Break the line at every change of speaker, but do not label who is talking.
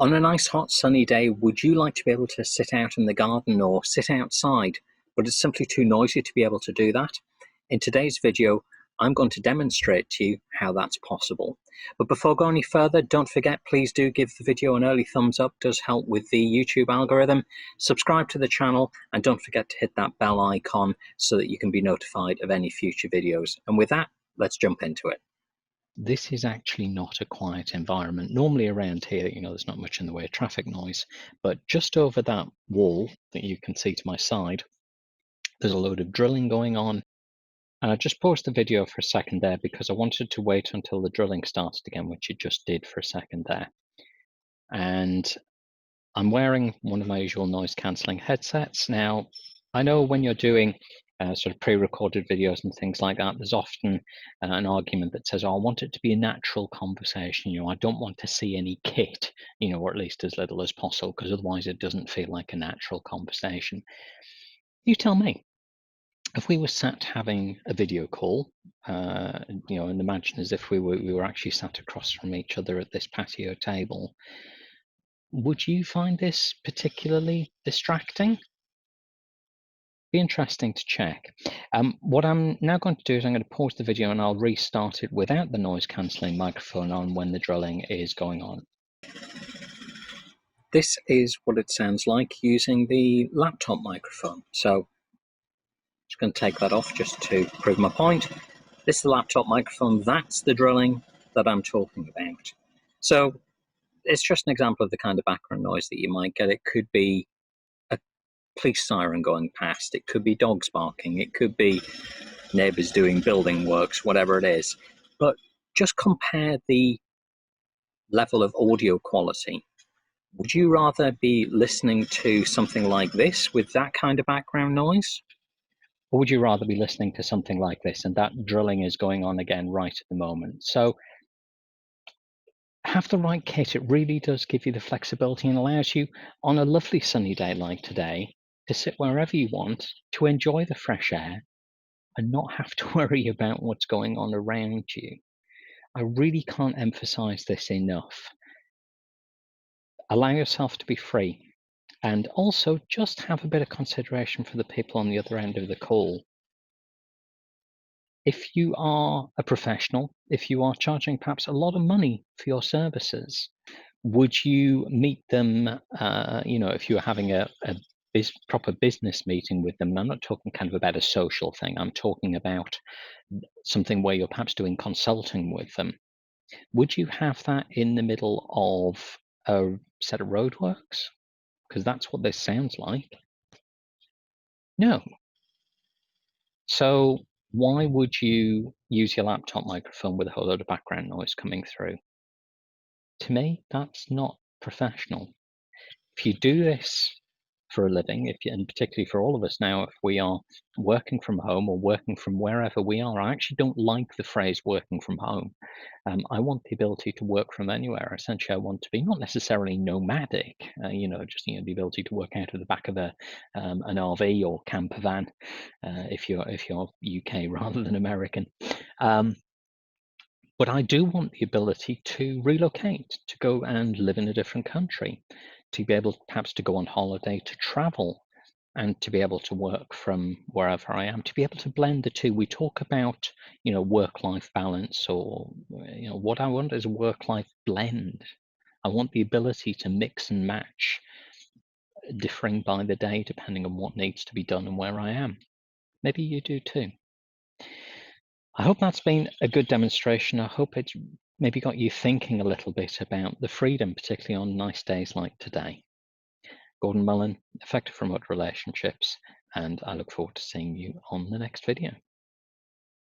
On a nice hot sunny day, would you like to be able to sit out in the garden or sit outside, but it's simply too noisy to be able to do that? In today's video, I'm going to demonstrate to you how that's possible. But before going any further, don't forget, please do give the video an early thumbs up. It does help with the YouTube algorithm. Subscribe to the channel and don't forget to hit that bell icon so that you can be notified of any future videos. And with that, let's jump into it.
This is actually not a quiet environment. Normally around here, there's not much in the way of traffic noise, but just over that wall that you can see to my side, there's a load of drilling going on. And I just paused the video for a second there because I wanted to wait until the drilling started again, which it just did for a second there. And I'm wearing one of my usual noise cancelling headsets. Now, I know when you're doing sort of pre-recorded videos and things like that, there's often an argument that says, oh, I want it to be a natural conversation. I don't want to see any kit, or at least as little as possible, because otherwise it doesn't feel like a natural conversation. You tell me. If we were sat having a video call, and imagine as if we were actually sat across from each other at this patio table, would you find this particularly distracting? Be interesting to check. What I'm now going to do is I'm going to pause the video and I'll restart it without the noise cancelling microphone on when the drilling is going on.
This is what it sounds like using the laptop microphone. So just going to take that off just to prove my point. This is the laptop microphone. That's the drilling that I'm talking about. So it's just an example of the kind of background noise that you might get. It could be a police siren going past. It could be dogs barking. It could be neighbours doing building works, whatever it is. But just compare the level of audio quality. Would you rather be listening to something like this with that kind of background noise?
Or would you rather be listening to something like this? And that drilling is going on again right at the moment. So have the right kit. It really does give you the flexibility and allows you on a lovely sunny day like today to sit wherever you want, to enjoy the fresh air and not have to worry about what's going on around you. I really can't emphasize this enough. Allow yourself to be free. And also just have a bit of consideration for the people on the other end of the call. If you are a professional, if you are charging perhaps a lot of money for your services, would you meet them, if you're having a proper business meeting with them? I'm not talking kind of about a social thing. I'm talking about something where you're perhaps doing consulting with them. Would you have that in the middle of a set of roadworks? Because that's what this sounds like. No. So why would you use your laptop microphone with a whole load of background noise coming through? To me, that's not professional. If you do this for a living, and particularly for all of us now, if we are working from home or working from wherever we are, I actually don't like the phrase working from home. I want the ability to work from anywhere. Essentially, I want to be not necessarily nomadic, just the ability to work out of the back of an RV or camper van, if you're UK rather than American. But I do want the ability to relocate, to go and live in a different country, to be able perhaps to go on holiday, to travel, and to be able to work from wherever I am, to be able to blend the two. We talk about, work-life balance, or, what I want is a work-life blend. I want the ability to mix and match, differing by the day, depending on what needs to be done and where I am. Maybe you do too. I hope that's been a good demonstration. I hope it's maybe got you thinking a little bit about the freedom, particularly on nice days like today. Gordon Mullen, Effective Remote Relationships, and I look forward to seeing you on the next video.